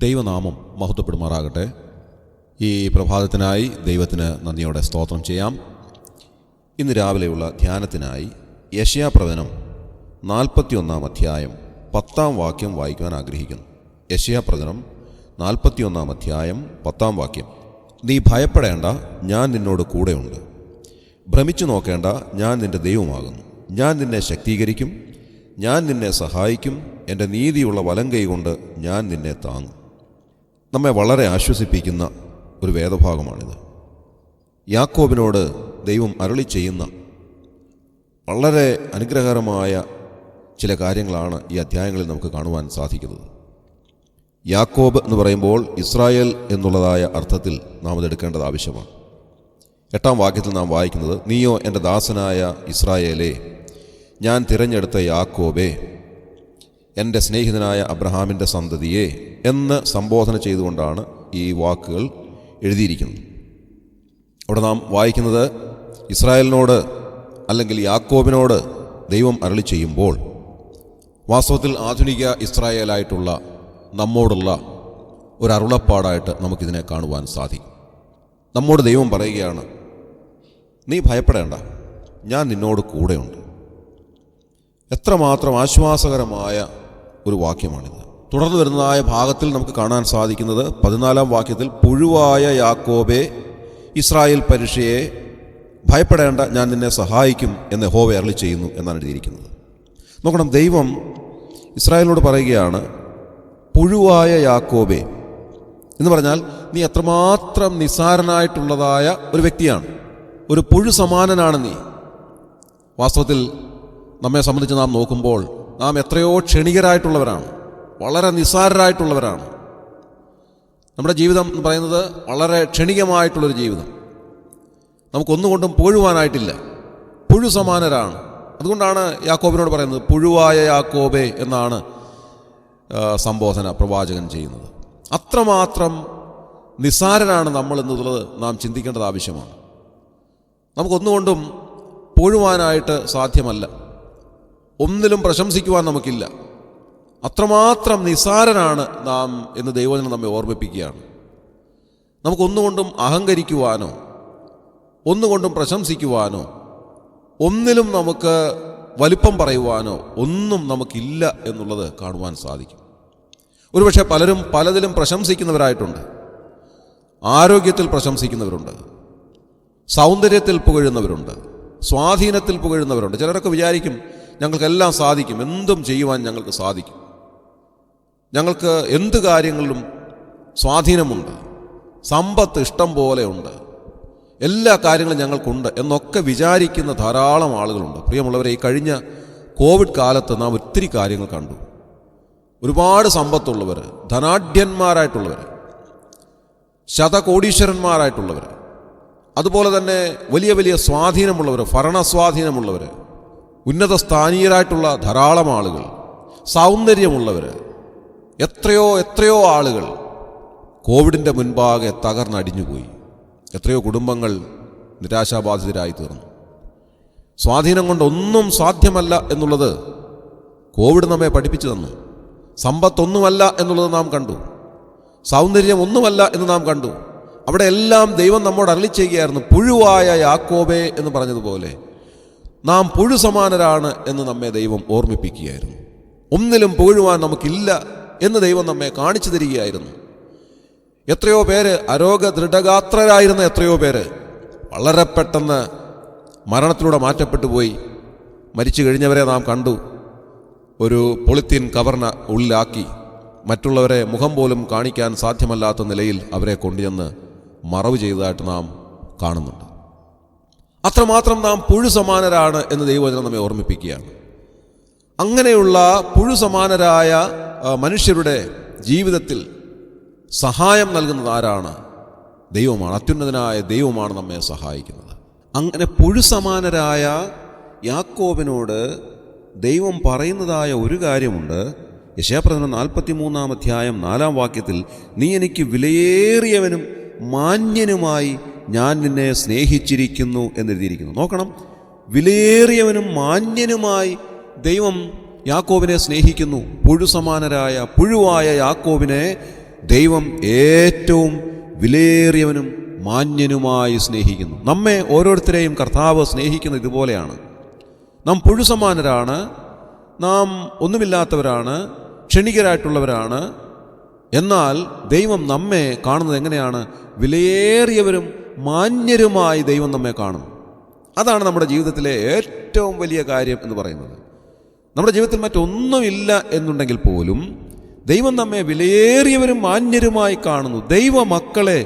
ദൈവനാമം മഹത്വപ്പെടുമാറാകട്ടെ. ഈ പ്രഭാതത്തിനായി ദൈവത്തിന് നന്ദിയോടെ സ്തോത്രം ചെയ്യാം. ഇന്ന് രാവിലെയുള്ള ധ്യാനത്തിനായി യെശയ്യാപ്രവചനം 41 അധ്യായം 10 വാക്യം വായിക്കുവാൻ ആഗ്രഹിക്കുന്നു. യെശയ്യാപ്രവചനം 41 അധ്യായം 10 വാക്യം. നീ ഭയപ്പെടേണ്ട, ഞാൻ നിന്നോട് കൂടെയുണ്ട്. ഭ്രമിച്ചു നോക്കേണ്ട, ഞാൻ നിൻ്റെ ദൈവമാകുന്നു. ഞാൻ നിന്നെ ശക്തീകരിക്കും, ഞാൻ നിന്നെ സഹായിക്കും. എൻ്റെ നീതിയുള്ള വലങ്കൈ കൊണ്ട് ഞാൻ നിന്നെ താങ്ങും. നമ്മെ വളരെ ആശ്വസിപ്പിക്കുന്ന ഒരു വേദഭാഗമാണിത്. യാക്കോബിനോട് ദൈവം അരുളി ചെയ്യുന്ന വളരെ അനുഗ്രഹകരമായ ചില കാര്യങ്ങളാണ് ഈ അധ്യായങ്ങളിൽ നമുക്ക് കാണുവാൻ സാധിക്കുന്നത്. യാക്കോബ് എന്ന് പറയുമ്പോൾ ഇസ്രായേൽ എന്നുള്ളതായ അർത്ഥത്തിൽ നാം അതെടുക്കേണ്ടത് ആവശ്യമാണ്. 8 വാക്യത്തിൽ നാം വായിക്കുന്നത്, നീയോ എൻ്റെ ദാസനായ ഇസ്രായേലേ, ഞാൻ തിരഞ്ഞെടുത്ത യാക്കോബേ, എൻ്റെ സ്നേഹിതനായ അബ്രഹാമിൻ്റെ സന്തതിയെ എന്ന് സംബോധന ചെയ്തുകൊണ്ടാണ് ഈ വാക്കുകൾ എഴുതിയിരിക്കുന്നത്. അവിടെ നാം വായിക്കുന്നത് ഇസ്രായേലിനോട് അല്ലെങ്കിൽ യാക്കോബിനോട് ദൈവം അരുളി ചെയ്യുമ്പോൾ വാസ്തവത്തിൽ ആധുനിക ഇസ്രായേലായിട്ടുള്ള നമ്മോടുള്ള ഒരു അരുളപ്പാടായിട്ട് നമുക്കിതിനെ കാണുവാൻ സാധിക്കും. നമ്മോട് ദൈവം പറയുകയാണ്, നീ ഭയപ്പെടേണ്ട, ഞാൻ നിന്നോട് കൂടെയുണ്ട്. എത്രമാത്രം ആശ്വാസകരമായ ഒരു വാക്യമാണിത്. തുടർന്ന് വരുന്നതായ ഭാഗത്തിൽ നമുക്ക് കാണാൻ സാധിക്കുന്നത് 14 വാക്യത്തിൽ, പുഴുവായ യാക്കോബേ, ഇസ്രായേൽ പരീക്ഷയെ ഭയപ്പെടേണ്ട, ഞാൻ നിന്നെ സഹായിക്കും എന്ന് യഹോവ അരുളി ചെയ്യുന്നു എന്നാണ് എഴുതിയിരിക്കുന്നത്. നോക്കണം, ദൈവം ഇസ്രായേലിനോട് പറയുകയാണ്, പുഴുവായ യാക്കോബേ എന്ന് പറഞ്ഞാൽ നീ എത്രമാത്രം നിസ്സാരനായിട്ടുള്ളതായ ഒരു വ്യക്തിയാണ്, ഒരു പുഴു സമാനനാണ് നീ. വാസ്തവത്തിൽ നമ്മെ സംബന്ധിച്ച് നാം നോക്കുമ്പോൾ നാം എത്രയോ ക്ഷണികരായിട്ടുള്ളവരാണ്, വളരെ നിസ്സാരരായിട്ടുള്ളവരാണ്. നമ്മുടെ ജീവിതം എന്ന് പറയുന്നത് വളരെ ക്ഷണികമായിട്ടുള്ളൊരു ജീവിതം. നമുക്കൊന്നുകൊണ്ടും പുഴുവാനായിട്ടില്ല, പുഴു സമാനരാണ്. അതുകൊണ്ടാണ് യാക്കോബിനോട് പറയുന്നത് പുഴുവായ യാക്കോബേ എന്നാണ് സംബോധന പ്രവാചകൻ ചെയ്യുന്നത്. അത്രമാത്രം നിസ്സാരരാണ് നമ്മൾ എന്നുള്ളത് നാം ചിന്തിക്കേണ്ടത് ആവശ്യമാണ്. നമുക്കൊന്നുകൊണ്ടും പുഴുവാനായിട്ട് സാധ്യമല്ല, ഒന്നിലും പ്രശംസിക്കുവാൻ നമുക്കില്ല. അത്രമാത്രം നിസ്സാരനാണ് നാം എന്ന് ദൈവജനം നമ്മെ ഓർമ്മിപ്പിക്കുകയാണ്. നമുക്കൊന്നുകൊണ്ടും അഹങ്കരിക്കുവാനോ ഒന്നുകൊണ്ടും പ്രശംസിക്കുവാനോ ഒന്നിലും നമുക്ക് വലിപ്പം പറയുവാനോ ഒന്നും നമുക്കില്ല എന്നുള്ളത് കാണുവാൻ സാധിക്കും. ഒരുപക്ഷെ പലരും പലതിലും പ്രശംസിക്കുന്നവരായിട്ടുണ്ട്. ആരോഗ്യത്തിൽ പ്രശംസിക്കുന്നവരുണ്ട്, സൗന്ദര്യത്തിൽ പുകഴുന്നവരുണ്ട്, സ്വാധീനത്തിൽ പുകഴുന്നവരുണ്ട്. ചിലരൊക്കെ വിചാരിക്കും ഞങ്ങൾക്കെല്ലാം സാധിക്കും, എന്തും ചെയ്യുവാൻ ഞങ്ങൾക്ക് സാധിക്കും, ഞങ്ങൾക്ക് എന്ത് കാര്യങ്ങളിലും സ്വാധീനമുണ്ട്, സമ്പത്ത് ഇഷ്ടം പോലെയുണ്ട്, എല്ലാ കാര്യങ്ങളും ഞങ്ങൾക്കുണ്ട് എന്നൊക്കെ വിചാരിക്കുന്ന ധാരാളം ആളുകളുണ്ട്. പ്രിയമുള്ളവരെ, ഈ കഴിഞ്ഞ കോവിഡ് കാലത്ത് നാം ഒത്തിരി കാര്യങ്ങൾ കണ്ടു. ഒരുപാട് സമ്പത്തുള്ളവർ, ധനാഢ്യന്മാരായിട്ടുള്ളവർ, ശതകോടീശ്വരന്മാരായിട്ടുള്ളവർ, അതുപോലെ തന്നെ വലിയ വലിയ സ്വാധീനമുള്ളവർ, ഭരണസ്വാധീനമുള്ളവർ, ഉന്നത സ്ഥാനീയരായിട്ടുള്ള ധാരാളം ആളുകൾ, സൗന്ദര്യമുള്ളവർ, എത്രയോ ആളുകൾ കോവിഡിൻ്റെ മുൻപാകെ തകർന്നടിഞ്ഞുപോയി. എത്രയോ കുടുംബങ്ങൾ നിരാശാബാധിതരായി തീർന്നു. സ്വാധീനം കൊണ്ട് ഒന്നും സാധ്യമല്ല എന്നുള്ളത് കോവിഡ് നമ്മെ പഠിപ്പിച്ചു തന്നു. സമ്പത്തൊന്നുമല്ല എന്നുള്ളത് നാം കണ്ടു, സൗന്ദര്യം ഒന്നുമല്ല എന്ന് നാം കണ്ടു. അവിടെ എല്ലാം ദൈവം നമ്മോട് അരുളി ചെയ്യുകയായിരുന്നു, പുഴുവായ യാക്കോബേ എന്ന് പറഞ്ഞതുപോലെ നാം പുഴു സമാനരാണ് എന്ന് നമ്മെ ദൈവം ഓർമ്മിപ്പിക്കുകയായിരുന്നു. ഒന്നിലും പുകഴുവാൻ നമുക്കില്ല എന്ന് ദൈവം നമ്മെ കാണിച്ചു തരികയായിരുന്നു. എത്രയോ പേര് ദൃഢഗാത്രരായിരുന്ന എത്രയോ പേര് വളരെ പെട്ടെന്ന് മരണത്തിലൂടെ മാറ്റപ്പെട്ടു പോയി. മരിച്ചു കഴിഞ്ഞവരെ നാം കണ്ടു. ഒരു പൊളിത്തീൻ കവറിന് ഉള്ളിലാക്കി മറ്റുള്ളവരെ മുഖം പോലും കാണിക്കാൻ സാധ്യമല്ലാത്ത നിലയിൽ അവരെ കൊണ്ടുചെന്ന് മറവ് ചെയ്തതായിട്ട് നാം കാണുന്നുണ്ട്. അത്രമാത്രം നാം പുഴു സമാനരാണ് എന്ന് ദൈവവചനം നമ്മെ ഓർമ്മിപ്പിക്കുകയാണ്. അങ്ങനെയുള്ള പുഴു സമാനരായ മനുഷ്യരുടെ ജീവിതത്തിൽ സഹായം നൽകുന്നത് ആരാണ്? ദൈവമാണ്. അത്യുന്നതനായ ദൈവമാണ് നമ്മെ സഹായിക്കുന്നത്. അങ്ങനെ പുഴു സമാനരായ യാക്കോബിനോട് ദൈവം പറയുന്നതായ ഒരു കാര്യമുണ്ട്. യെശയ്യാപ്രവചനം 43 അധ്യായം 4 വാക്യത്തിൽ, നീ എനിക്ക് വിലയേറിയവനും മാന്യനുമായി ഞാൻ നിന്നെ സ്നേഹിച്ചിരിക്കുന്നു എന്നെഴുതിയിരിക്കുന്നു. നോക്കണം, വിലയേറിയവനും മാന്യനുമായി ദൈവം യാക്കോബിനെ സ്നേഹിക്കുന്നു. പുഴുസമാനരായ പുഴുവായ യാക്കോബിനെ ദൈവം ഏറ്റവും വിലയേറിയവനും മാന്യനുമായി സ്നേഹിക്കുന്നു. നമ്മെ ഓരോരുത്തരെയും കർത്താവ് സ്നേഹിക്കുന്നത് ഇതുപോലെയാണ്. നാം പുഴുസമാനരാണ്, നാം ഒന്നുമില്ലാത്തവരാണ്, ക്ഷണികരായിട്ടുള്ളവരാണ്. എന്നാൽ ദൈവം നമ്മെ കാണുന്നത് എങ്ങനെയാണ്? വിലയേറിയവരും മാന്യരുമായി ദൈവം നമ്മെ കാണുന്നു. അതാണ് നമ്മുടെ ജീവിതത്തിലെ ഏറ്റവും വലിയ കാര്യം എന്ന് പറയുന്നത്. നമ്മുടെ ജീവിതത്തിൽ മറ്റൊന്നുമില്ല എന്നുണ്ടെങ്കിൽ പോലും ദൈവം നമ്മെ വിലയേറിയവരും മാന്യരുമായി കാണുന്നു. ദൈവ മക്കളെ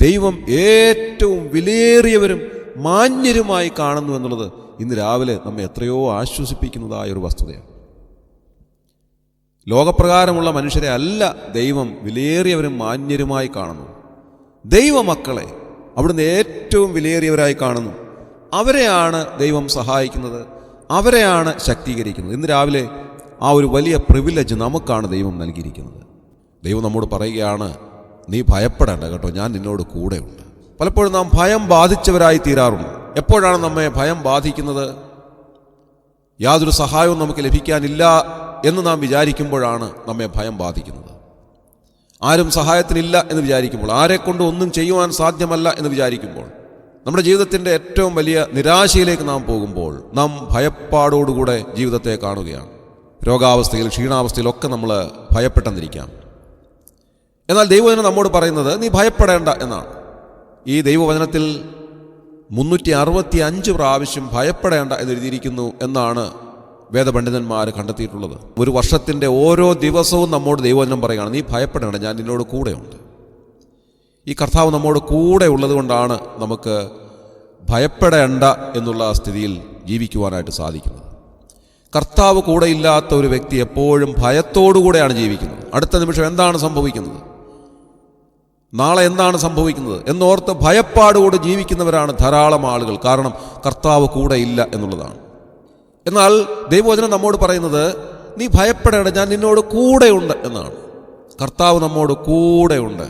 ദൈവം ഏറ്റവും വിലയേറിയവരും മാന്യരുമായി കാണുന്നു എന്നുള്ളത് ഇന്ന് രാവിലെ നമ്മെ എത്രയോ ആശ്വസിപ്പിക്കുന്നതായ ഒരു വസ്തുതയാണ്. ലോകപ്രകാരമുള്ള മനുഷ്യരെ അല്ല ദൈവം വിലയേറിയവരും മാന്യരുമായി കാണുന്നു. ദൈവമക്കളെ അവിടുന്ന് ഏറ്റവും വിലയേറിയവരായി കാണുന്നു. അവരെയാണ് ദൈവം സഹായിക്കുന്നത്, അവരെയാണ് ശക്തീകരിക്കുന്നത്. ഇന്ന് രാവിലെ ആ ഒരു വലിയ പ്രിവിലേജ് നമുക്കാണ് ദൈവം നൽകിയിരിക്കുന്നത്. ദൈവം നമ്മോട് പറയുകയാണ്, നീ ഭയപ്പെടേണ്ട കേട്ടോ, ഞാൻ നിന്നോട് കൂടെയുണ്ട്. പലപ്പോഴും നാം ഭയം ബാധിച്ചവരായി തീരാറുണ്ട്. എപ്പോഴാണ് നമ്മെ ഭയം ബാധിക്കുന്നത്? യാതൊരു സഹായവും നമുക്ക് ലഭിക്കാനില്ല എന്ന് നാം വിചാരിക്കുമ്പോഴാണ് നമ്മെ ഭയം ബാധിക്കുന്നത്. ആരും സഹായത്തിനില്ല എന്ന് വിചാരിക്കുമ്പോൾ, ആരെക്കൊണ്ട് ഒന്നും ചെയ്യുവാൻ സാധ്യമല്ല എന്ന് വിചാരിക്കുമ്പോൾ, നമ്മുടെ ജീവിതത്തിൻ്റെ ഏറ്റവും വലിയ നിരാശയിലേക്ക് നാം പോകുമ്പോൾ നാം ഭയപ്പാടോടുകൂടെ ജീവിതത്തെ കാണുകയാണ്. രോഗാവസ്ഥയിൽ, ക്ഷീണാവസ്ഥയിലൊക്കെ നമ്മൾ ഭയപ്പെട്ടെന്നിരിക്കാം. എന്നാൽ ദൈവവചനം നമ്മോട് പറയുന്നത് നീ ഭയപ്പെടേണ്ട എന്നാണ്. ഈ ദൈവവചനത്തിൽ 365 പ്രാവശ്യം ഭയപ്പെടേണ്ട എന്നെഴുതിയിരിക്കുന്നു എന്നാണ് വേദപണ്ഡിതന്മാർ കണ്ടെത്തിയിട്ടുള്ളത്. ഒരു വർഷത്തിൻ്റെ ഓരോ ദിവസവും നമ്മോട് ദൈവവചനം പറയുകയാണ്, നീ ഭയപ്പെടേണ്ട, ഞാൻ നിന്നോട് കൂടെയുണ്ട്. ഈ കർത്താവ് നമ്മോട് കൂടെ ഉള്ളത് കൊണ്ടാണ് നമുക്ക് ഭയപ്പെടേണ്ട എന്നുള്ള സ്ഥിതിയിൽ ജീവിക്കുവാനായിട്ട് സാധിക്കുന്നത്. കർത്താവ് കൂടെയില്ലാത്ത ഒരു വ്യക്തി എപ്പോഴും ഭയത്തോടുകൂടെയാണ് ജീവിക്കുന്നത്. അടുത്ത നിമിഷം എന്താണ് സംഭവിക്കുന്നത്, നാളെ എന്താണ് സംഭവിക്കുന്നത് എന്നോർത്ത് ഭയപ്പാടുകൂടെ ജീവിക്കുന്നവരാണ് ധാരാളം ആളുകൾ. കാരണം കർത്താവ് കൂടെയില്ല എന്നുള്ളതാണ്. എന്നാൽ ദൈവവചനം നമ്മോട് പറയുന്നത് നീ ഭയപ്പെടേണ്ട, ഞാൻ നിന്നോട് കൂടെയുണ്ട് എന്നാണ്. കർത്താവ് നമ്മോട് കൂടെയുണ്ട്.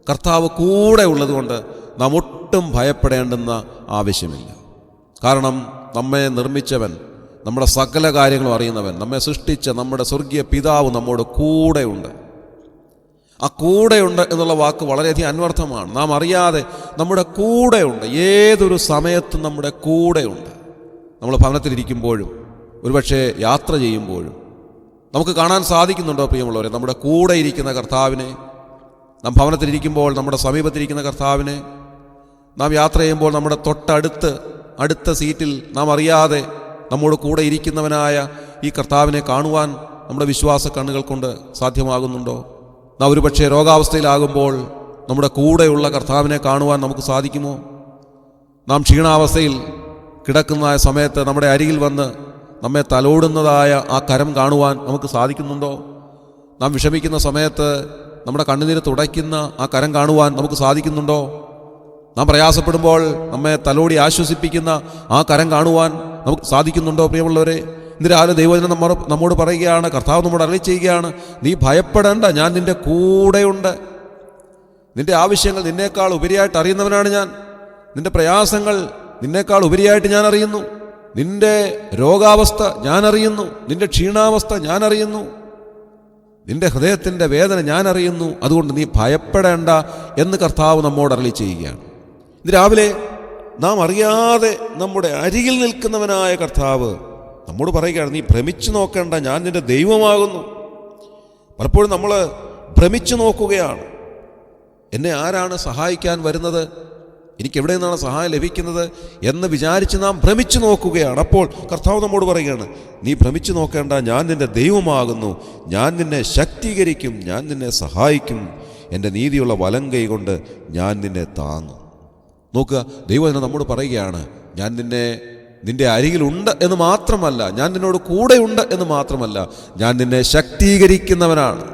കർത്താവ് കൂടെ ഉള്ളതുകൊണ്ട് നാം ഒട്ടും ഭയപ്പെടേണ്ടെന്ന ആവശ്യമില്ല. കാരണം നമ്മെ നിർമ്മിച്ചവൻ, നമ്മുടെ സകല കാര്യങ്ങളും അറിയുന്നവൻ, നമ്മെ സൃഷ്ടിച്ച നമ്മുടെ സ്വർഗീയ പിതാവ് നമ്മോട് കൂടെയുണ്ട്. ആ കൂടെയുണ്ട് എന്നുള്ള വാക്ക് വളരെയധികം അന്വർത്ഥമാണ്. നാം അറിയാതെ നമ്മുടെ കൂടെയുണ്ട്, ഏതൊരു സമയത്തും നമ്മുടെ കൂടെയുണ്ട്. നമ്മൾ ഭവനത്തിലിരിക്കുമ്പോഴും ഒരുപക്ഷെ യാത്ര ചെയ്യുമ്പോഴും നമുക്ക് കാണാൻ സാധിക്കുന്നുണ്ടോ പ്രിയമുള്ളവരെ നമ്മുടെ കൂടെ ഇരിക്കുന്ന കർത്താവിനെ? നാം ഭവനത്തിലിരിക്കുമ്പോൾ നമ്മുടെ സമീപത്തിരിക്കുന്ന കർത്താവിനെ, നാം യാത്ര ചെയ്യുമ്പോൾ നമ്മുടെ അടുത്ത സീറ്റിൽ നാം അറിയാതെ നമ്മോട് കൂടെ ഇരിക്കുന്നവനായ ഈ കർത്താവിനെ കാണുവാൻ നമ്മുടെ വിശ്വാസ കണ്ണുകൾ കൊണ്ട് സാധ്യമാകുന്നുണ്ടോ? നാം ഒരുപക്ഷെ രോഗാവസ്ഥയിലാകുമ്പോൾ നമ്മുടെ കൂടെയുള്ള കർത്താവിനെ കാണുവാൻ നമുക്ക് സാധിക്കുമോ? നാം ക്ഷീണാവസ്ഥയിൽ കിടക്കുന്ന സമയത്ത് നമ്മുടെ അരികിൽ വന്ന് നമ്മെ തലോടുന്നതായ ആ കരം കാണുവാൻ നമുക്ക് സാധിക്കുന്നുണ്ടോ? നാം വിഷമിക്കുന്ന സമയത്ത് നമ്മുടെ കണ്ണുനീര് തുടയ്ക്കുന്ന ആ കരം കാണുവാൻ നമുക്ക് സാധിക്കുന്നുണ്ടോ? നാം പ്രയാസപ്പെടുമ്പോൾ നമ്മെ തലോടി ആശ്വസിപ്പിക്കുന്ന ആ കരം കാണുവാൻ നമുക്ക് സാധിക്കുന്നുണ്ടോ? പ്രിയമുള്ളവരെ, ഇന്ന് രാവിലെ ദൈവവചനം നമ്മോട് പറയുകയാണ്, കർത്താവ് നമ്മോട് അരുളി ചെയ്യുകയാണ്, നീ ഭയപ്പെടേണ്ട, ഞാൻ നിൻ്റെ കൂടെയുണ്ട്. നിൻ്റെ ആവശ്യങ്ങൾ നിന്നേക്കാൾ ഉപരിയായിട്ട് അറിയുന്നവനാണ് ഞാൻ. നിൻ്റെ പ്രയാസങ്ങൾ നിന്നേക്കാൾ ഉപരിയായിട്ട് ഞാൻ അറിയുന്നു. നിൻ്റെ രോഗാവസ്ഥ ഞാൻ അറിയുന്നു. നിൻ്റെ ക്ഷീണാവസ്ഥ ഞാൻ അറിയുന്നു. നിൻ്റെ ഹൃദയത്തിൻ്റെ വേദന ഞാൻ അറിയുന്നു. അതുകൊണ്ട് നീ ഭയപ്പെടേണ്ട എന്ന് കർത്താവ് നമ്മോട് അരുളി ചെയ്യുകയാണ്. ഇത് രാവിലെ നാം അറിയാതെ നമ്മുടെ അരികിൽ നിൽക്കുന്നവനായ കർത്താവ് നമ്മോട് പറയുകയാണ്, നീ ഭ്രമിച്ചു നോക്കേണ്ട, ഞാൻ നിൻ്റെ ദൈവമാകുന്നു. പലപ്പോഴും നമ്മൾ ഭ്രമിച്ചു നോക്കുകയാണ്. എന്നെ ആരാണ് സഹായിക്കാൻ വരുന്നത്, എനിക്കെവിടെ നിന്നാണ് സഹായം ലഭിക്കുന്നത് എന്ന് വിചാരിച്ച് നാം ഭ്രമിച്ചു നോക്കുകയാണ്. അപ്പോൾ കർത്താവ് നമ്മോട് പറയുകയാണ്, നീ ഭ്രമിച്ചു നോക്കേണ്ട, ഞാൻ നിൻ്റെ ദൈവമാകുന്നു. ഞാൻ നിന്നെ ശക്തീകരിക്കും, ഞാൻ നിന്നെ സഹായിക്കും. എൻ്റെ നീതിയുള്ള വലങ്കൈ കൊണ്ട് ഞാൻ നിന്നെ താങ്ങും. നോക്കുക, ദൈവം നമ്മോട് പറയുകയാണ്, ഞാൻ നിൻ്റെ അരികിലുണ്ട് എന്ന് മാത്രമല്ല, ഞാൻ നിന്നോട് കൂടെയുണ്ട് എന്ന് മാത്രമല്ല, ഞാൻ നിന്നെ ശക്തീകരിക്കുന്നവനാണ്.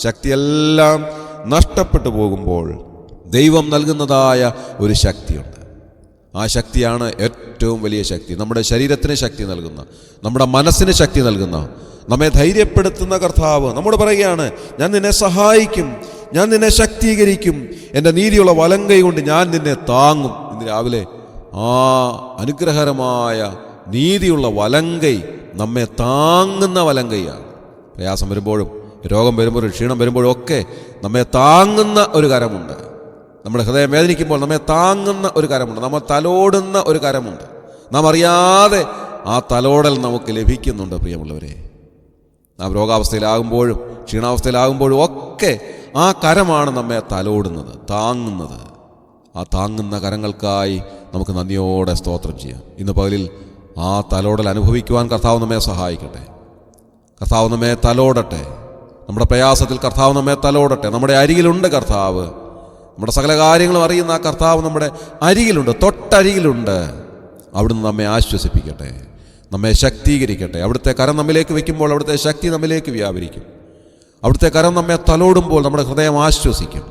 ശക്തിയെല്ലാം നഷ്ടപ്പെട്ടു പോകുമ്പോൾ ദൈവം നൽകുന്നതായ ഒരു ശക്തിയുണ്ട്. ആ ശക്തിയാണ് ഏറ്റവും വലിയ ശക്തി. നമ്മുടെ ശരീരത്തിന് ശക്തി നൽകുന്ന, നമ്മുടെ മനസ്സിന് ശക്തി നൽകുന്ന, നമ്മെ ധൈര്യപ്പെടുത്തുന്ന കർത്താവ് നമ്മോട് പറയുകയാണ്, ഞാൻ നിന്നെ സഹായിക്കും, ഞാൻ നിന്നെ ശക്തീകരിക്കും, എൻ്റെ നീതിയുള്ള വലങ്കൈ കൊണ്ട് ഞാൻ നിന്നെ താങ്ങും. ഇന്ന് രാവിലെ ആ അനുഗ്രഹകരമായ നീതിയുള്ള വലങ്കൈ നമ്മെ താങ്ങുന്ന വലങ്കൈയാണ്. പ്രയാസം വരുമ്പോഴും രോഗം വരുമ്പോഴും ക്ഷീണം വരുമ്പോഴും ഒക്കെ നമ്മെ താങ്ങുന്ന ഒരു കരമുണ്ട്. നമ്മുടെ ഹൃദയം വേദനിക്കുമ്പോൾ നമ്മെ താങ്ങുന്ന ഒരു കരമുണ്ട്. നമ്മൾ തലോടുന്ന ഒരു കരമുണ്ട്. നാം അറിയാതെ ആ തലോടൽ നമുക്ക് ലഭിക്കുന്നുണ്ട്. പ്രിയമുള്ളവരെ, നാം രോഗാവസ്ഥയിലാകുമ്പോഴും ക്ഷീണാവസ്ഥയിലാകുമ്പോഴും ഒക്കെ ആ കരമാണ് നമ്മെ തലോടുന്നത്, താങ്ങുന്നത്. ആ താങ്ങുന്ന കരങ്ങൾക്കായി നമുക്ക് നന്ദിയോടെ സ്തോത്രം ചെയ്യാം. ഇന്ന് പകലിൽ ആ തലോടൽ അനുഭവിക്കുവാൻ കർത്താവ് നമ്മെ സഹായിക്കട്ടെ. കർത്താവ് നമ്മെ തലോടട്ടെ. നമ്മുടെ പ്രയാസത്തിൽ കർത്താവ് നമ്മെ തലോടട്ടെ. നമ്മുടെ അരികിലുണ്ട് കർത്താവ്. നമ്മുടെ സകല കാര്യങ്ങളും അറിയുന്ന ആ കർത്താവ് നമ്മുടെ അരികിലുണ്ട്, തൊട്ടരികിലുണ്ട്. അവിടുന്ന് നമ്മെ ആശ്വസിപ്പിക്കട്ടെ, നമ്മെ ശക്തീകരിക്കട്ടെ. അവിടുത്തെ കരം നമ്മിലേക്ക് വയ്ക്കുമ്പോൾ അവിടുത്തെ ശക്തി നമ്മിലേക്ക് വ്യാപരിക്കും. അവിടുത്തെ കരം നമ്മെ തലോടുമ്പോൾ നമ്മുടെ ഹൃദയം ആശ്വസിക്കും.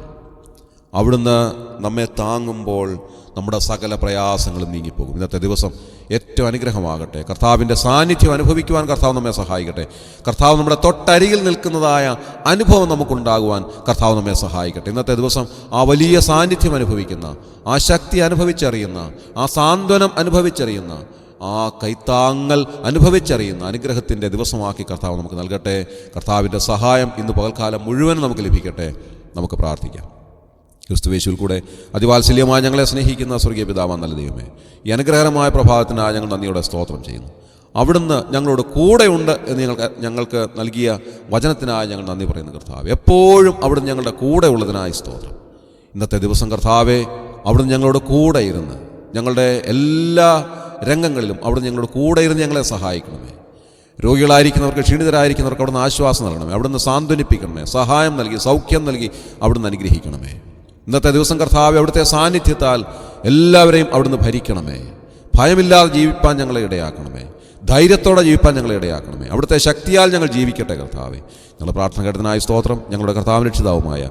അവിടുന്ന് നമ്മെ താങ്ങുമ്പോൾ നമ്മുടെ സകല പ്രയാസങ്ങളും നീങ്ങിപ്പോകും. ഇന്നത്തെ ദിവസം ഏറ്റവും അനുഗ്രഹമാകട്ടെ. കർത്താവിൻ്റെ സാന്നിധ്യം അനുഭവിക്കുവാൻ കർത്താവ് നമ്മെ സഹായിക്കട്ടെ. കർത്താവ് നമ്മുടെ തൊട്ടരികിൽ നിൽക്കുന്നതായ അനുഭവം നമുക്കുണ്ടാകുവാൻ കർത്താവ് നമ്മെ സഹായിക്കട്ടെ. ഇന്നത്തെ ദിവസം ആ വലിയ സാന്നിധ്യം അനുഭവിക്കുന്ന, ആ ശക്തി അനുഭവിച്ചറിയുന്ന, ആ സാന്ത്വനം അനുഭവിച്ചറിയുന്ന, ആ കൈത്താങ്ങൽ അനുഭവിച്ചറിയുന്ന അനുഗ്രഹത്തിൻ്റെ ദിവസമാക്കി കർത്താവ് നമുക്ക് നൽകട്ടെ. കർത്താവിൻ്റെ സഹായം ഇന്ന് പകൽക്കാലം മുഴുവൻ നമുക്ക് ലഭിക്കട്ടെ. നമുക്ക് പ്രാർത്ഥിക്കാം. ക്രിസ്തുയേശുവിൽ കൂടെ അതിവാത്സല്യമായി ഞങ്ങളെ സ്നേഹിക്കുന്ന സ്വർഗീയ പിതാവാം നല്ല ദൈവമേ, ഈ അനുഗ്രഹകരമായ പ്രഭാതത്തിനായി ഞങ്ങൾ നന്ദിയോടെ സ്തോത്രം ചെയ്യുന്നു. അവിടുന്ന് ഞങ്ങളോട് കൂടെയുണ്ട് എന്ന് ഞങ്ങൾക്ക് നൽകിയ വചനത്തിനായി ഞങ്ങൾ നന്ദി പറയുന്നു കർത്താവ്. എപ്പോഴും അവിടുന്ന് ഞങ്ങളുടെ കൂടെ ഉള്ളതിനായി സ്തോത്രം. ഇന്നത്തെ ദിവസം കർത്താവെ, അവിടുന്ന് ഞങ്ങളോട് കൂടെ ഇരുന്ന് ഞങ്ങളുടെ എല്ലാ രംഗങ്ങളിലും അവിടുന്ന് ഞങ്ങളോട് കൂടെ ഇരുന്ന് ഞങ്ങളെ സഹായിക്കണമേ. രോഗികളായിരിക്കുന്നവർക്ക്, ക്ഷീണിതരായിരിക്കുന്നവർക്ക് അവിടുന്ന് ആശ്വാസം നൽകണമേ. അവിടുന്ന് സാന്ത്വനിപ്പിക്കണമേ, സഹായം നൽകി, സൗഖ്യം നൽകി അവിടുന്ന് അനുഗ്രഹിക്കണമേ. ഇന്നത്തെ ദിവസം കർത്താവെ, അവിടുത്തെ സാന്നിധ്യത്താൽ എല്ലാവരെയും അവിടുന്ന് ഭരിക്കണമേ. ഭയമില്ലാതെ ജീവിപ്പാൻ ഞങ്ങളെ ഇടയാക്കണമേ. ധൈര്യത്തോടെ ജീവിപ്പാൻ ഞങ്ങളെ ഇടയാക്കണമേ. അവിടുത്തെ ശക്തിയാൽ ഞങ്ങൾ ജീവിക്കട്ടെ കർത്താവെ. ഞങ്ങളുടെ പ്രാർത്ഥന കേട്ടതിനായി സ്തോത്രം. ഞങ്ങളുടെ കർത്താവിന് രക്ഷിതാവുമായ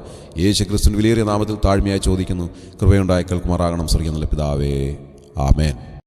യേശു ക്രിസ്തുവിന്റെ വിലയേറിയ നാമത്തിൽ താഴ്മയായി ചോദിക്കുന്നു. കൃപയുണ്ടായി കേൾക്കുമാറാകണം സ്വർഗ്ഗീയ നല്ല പിതാവേ. ആമേൻ.